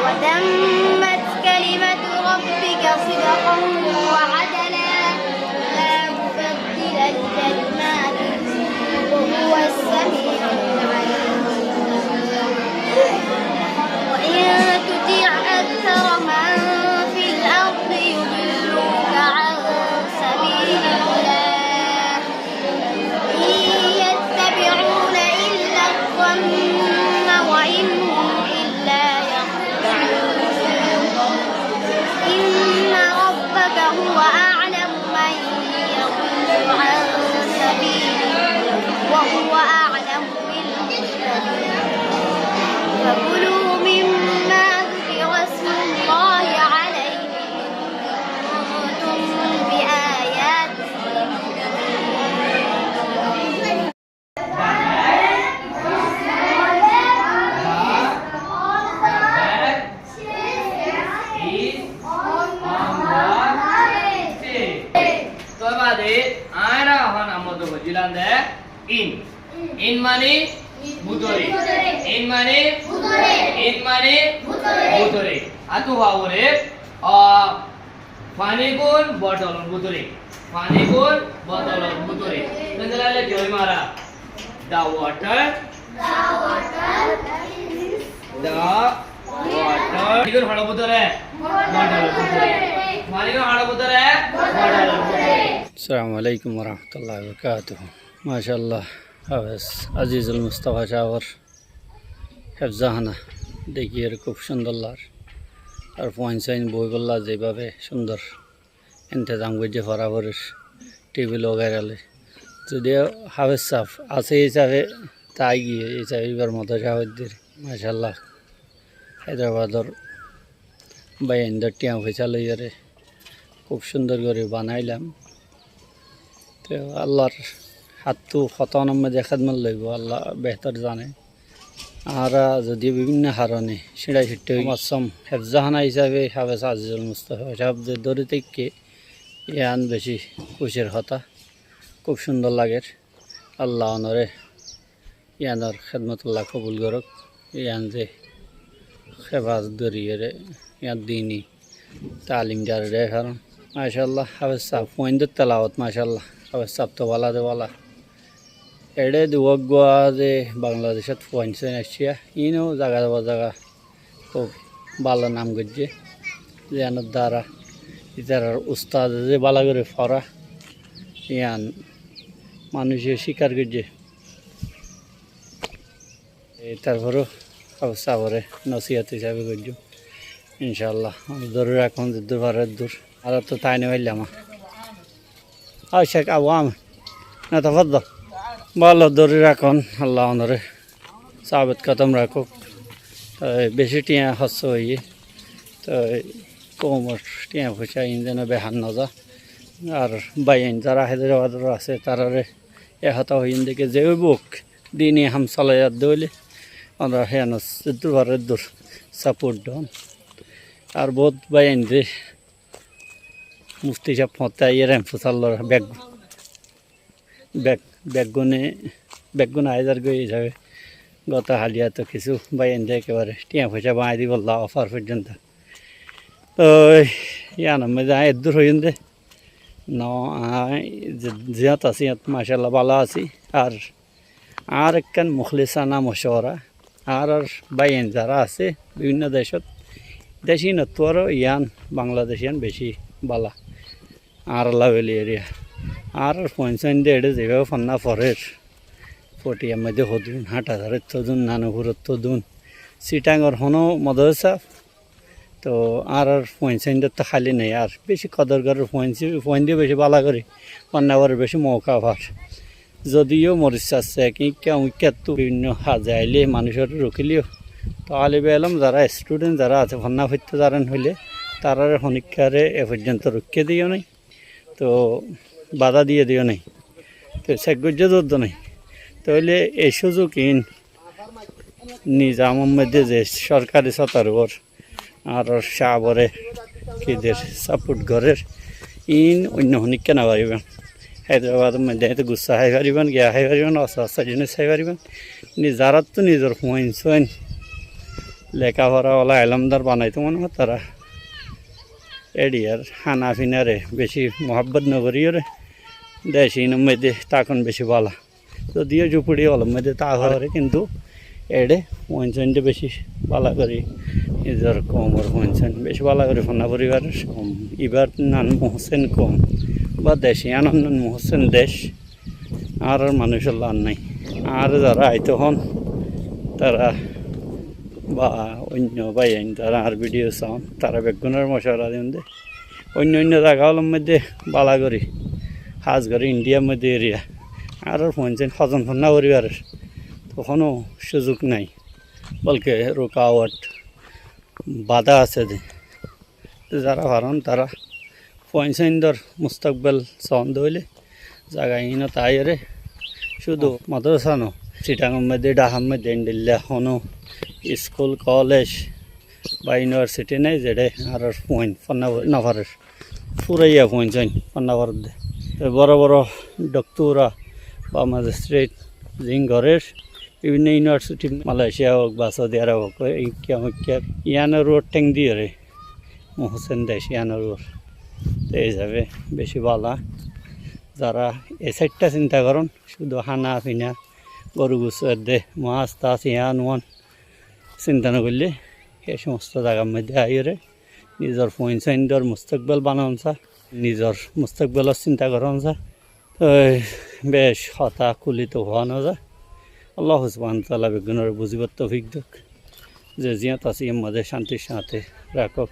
وتمت كلمة ربك صدقا وعدلا لا مبدل لكلماته وهو السميع العليم وإن تطع أكثر من في الأرض يضلوك عن سبيل الله إن يتبعون إلا الظن وإن هم إلا يخرصون إن ربك هو أعلم من يضل عن سبيله وهو أعلم بالمهتدين فكلوا مما ذكر اسم الله عليه إن كنتم بآياته in money butore in money butore atu haure pani gun bottle butore pani gun bottle butore nandalale joy mara the water gun hada butore bottle butore pani gun hada butore bottle butore Assalamu alaikum warahmatullahi wabarakatuh. MashaAllah, হাফেজ আজিজুল মুস্তাফা শাহর হেফজাহানা দেখিয়ে খুব সুন্দর লার আর point বইগুলা যেভাবে সুন্দর ইন্তজাম করছে বরাবরের টিভি লগাইলে যদিও হাফেজ সাফ আছে হিসাবে তাই গিয়ে হিসাবে এবার মতো শাহদের মাশাআল্লাহ হায়দ্রাবাদর বাইন্দর টিয়া পয়সা লইয়ারে খুব সুন্দর করে বানাইলাম তো আল্লাহর হাতু খতনের মধ্যে খেদমত লইব আল্লাহ বেহতর জানে আর যদি বিভিন্ন কারণে সিঁড়াই ফিরতে মাসম হেফজাহানা হিসাবে হাফেজ আজিজুল মুস্তাফা সাহেবদের দৌড়ে থেকে ইয়ান বেশি খুশির হতা খুব সুন্দর লাগে আল্লাহ অনরে ইয়ানোর খেদমতুল্লাহ কবুল করক ইয়ান যে খেবাজ দরিয়ে ইয়ান দিনই তালিম যার রে কারণ মাশাআল্লাহ হাফেজ সাহেব পয়েন্টের তেলাওয়াত মাশাআল্লাহ হাফেজ সাহেব তো বলা দে বলা এড়ে দুয়া যে বাংলাদেশত পয়েন্টস আসছিয়া ইনও জায়গা খুব ভালো নাম করছে ইয়ানোর দ্বারা ইতার উস্তাদ যে বালা করে ফরা ইয়ান মানুষের স্বীকার করছে তারপরেও অবস্থা করে নসিহত হিসাবে করছো ইনশাআল্লাহ দূর এখন দূর ভারের দূর আর তো তাই নেই পাইলাম শেখ আবু আম না তো ফদ্দ ভালো দূরে রাখুন আল্লাহ অনরে সাবেত খতম রাখুক বেশি টিয়া হস্য হইয়ে তো কোমর টিয়া পয়সা যেন বেহান নজা আর বাইন যারা হায়দ্রাবাদের আছে তারারে এহতা হইন দেখে যে বুক দিনই হাম চালাইয়ার দইলে আমরা হেন দূর ভারের দূর সাপোর্ট দন আর বহুত বাইন যে মুফতি সাহেব মতে ইয়ে ফুসাল্লর বেগুন আয়দার গই হিসাবে গত হালিয়া তো কিছু বাইন যে একেবারে টিয়া পয়সা বাঁই দিব অফার পর্যন্ত তো ইয়ান মজা দূর হইন দে ন জিয়াত আছি মাশাআল্লাহ ভালো আছি আর একখান মুখলিসানা মশওয়ারা আর বাইন যারা আছে বিভিন্ন দেশি নতুয়ারও ইয়ান বাংলাদেশিয়ান বেশি বালা আর লাভেলি এরিয়া আর পঞ্চায়েত এড়ে যেভাবে ফান্না ফরের ফটিয়ার মধ্যে হদুন হাটাধারের তদুন নানুপুরের তদুন সিটাঙ্গর হনো মদরসা তো আর পঞ্চায়েত তো খালি নেই আর বেশি কদর করে পয়েন্ট দিয়ে বেশি বালা করি পান্নাবারের বেশি মৌকা ভার যদিও মরিচ আছে কি কেউ কেতু বিভিন্ন হাজে আইলে মানুষের রকিলেও তো আলিবে এলাম যারা স্টুডেন্ট যারা আছে ফান্না ফিরতে যারেন হইলে তারার হনিকারে এ পর্যন্ত রক্ষে দিও নাই তো বাধা দিয়ে দিও নাই তো সেগুজ্য যুদ্ধ নাই তাহলে এই সুযোগ ইন নিজামের মধ্যে যে সরকারি সতর্কর আর সাবরে কিদের সাপোর্ট ঘরের ইন অন্য হনিকা না পারিবেন হায়দ্রাবাদের মধ্যে হয়তো গুসা খাই পারিবেন গিয়া খাই পারিবেন অস্তা জিনিস খাই পারিবেন যারা তো নিজের হুঁইন সুইন লেখাপড়াওয়ালা এলামদার বানাইতো মনে হয় তারা এডিয়ার হানা ফিনারে বেশি মোহাব্বত নগরীয় রে দেশি মধ্যে তখন বেশি বলা যদিও ঝুপড়ি হল মধ্যে তা হরে কিন্তু এডে পঞ্চানটা বেশি বালা করি নিজের কমর পঞ্চান বেশি বালা করি ফোনা পরিবারের কম এবার নান মোহসেন কম বা দেশি আনন্দ মোহসেন দেশ আর মানুষের লান নাই আর যারা আইতো হন তারা বা অন্য বাইন তারা আর ভিডিও চান তারা বেগুনের মশলা দিন দে অন্য জায়গাগুলোর মধ্যে বালা করি হাজ করি ইন্ডিয়ার মধ্যে এরিয়া আর পঞ্চায়েত হজন ফন্না পরিবারের তখনও সুযোগ নাই বলকে রুকাওয়াট বাধা আছে যে যারা পারেন তারা পঞ্চায়েতর মুস্তাকবেল সন্দ হইলে জায়গাহীন তাই রে শুধু মাদ্রাসানো চিটাঙ্গের মধ্যে ডাহার মধ্যে ইন্ডিল্লা হনো স্কুল কলেজ বা ইউনিভার্সিটি নেই যেটা আর পয়েন্ট নাফারের পুরাইয়া পঞ্চায়েত পান্নাফার বড় বড় ডক্টরা বা ম্যাজিস্ট্রেট জিং ঘরের বিভিন্ন ইউনিভার্সিটি মালয়েশিয়া হোক বা সৌদি আরব হোক ইয়ানো রোড ট্যাং দিয়ে রে মোহসেন দেশ ইয়ানো রোড তো এই যাবে বেশি ভালো যারা এই সাইডটা চিন্তা করেন শুধু হানা ফিনা গরু গুছর দে মাছ তাছ ইয়ান ওয়ান চিন্তা না করলে এই সমস্ত জায়গার মধ্যে আইরে নিজের পঞ্চায়েতর মুস্তাকবেল বানান চা নিজের মুস্তাকবেলের চিন্তা করেন চা তো বেশ হতা কুলিত হওয়া না যা আল্লাহ সুবহান তাআলা বেগুনের বুঝিবার তৌফিক দিক যে জিয়াত আছে এর মধ্যে শান্তির সাথে রাখক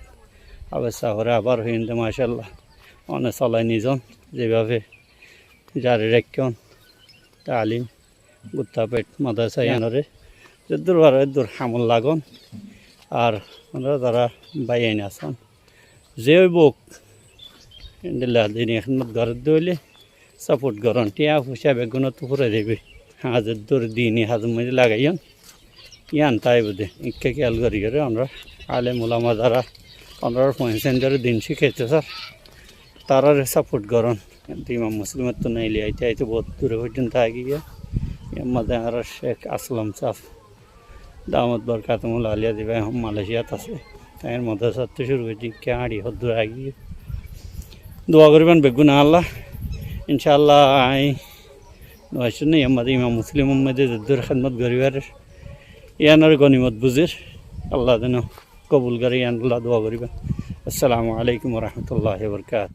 আবার সাহরে আবার হইন্দে মাশাআল্লাহ অনেক চলাই নিজন যেভাবে জারি রাখেন তালিম গুত্তাপেট মাদ্রাসা ইয়ানরে যে দূর হামল লাগন আর আমরা যারা বাইন আসন যে বুক ইন্দিল্লা দিন খেদমত ঘর দইলে সাপোর্ট করন টিয়া পয়সা বেগুন তো পুরে দেবে হাজার দূর দিনই হাজার মধ্যে লাগাইন ইয়ান তাই বোধে ইকে খেয়াল করি করে আমরা আলে মোলামা যারা আমরা পঞ্চায়েতের দিন শিখাইতে স্যার তারা সাপোর্ট করন কিন্তু ইমাম মুসলিমের তো নাইলে আইতে আইতে বহুত দূরে পর্যন্ত আগিয়ে মধ্যে আর শেখ আসলাম সাফ দামত বরকাতমুল আলিয়া দিবা এখন মালয়েশিয়াত আছে তাই মধ্যে সাথে শুরু হয়েছি কেঁড়ি হদ্দূর আগিয়ে দোয়া করবেন বেগুন আল্লাহ ইনশাআল্লাহ আই নয়শো নেই আমাদের ইমাম মুসলিম মধ্যে যদ্দুর খেদমত গরিবার ইয়ানোর গনিমত বুঝির আল্লাহ যেন কবুল করে ইয়ান আল্লাহ দোয়া করবেন আসসালামু আলাইকুম রহমতুল্লাহ বরকাত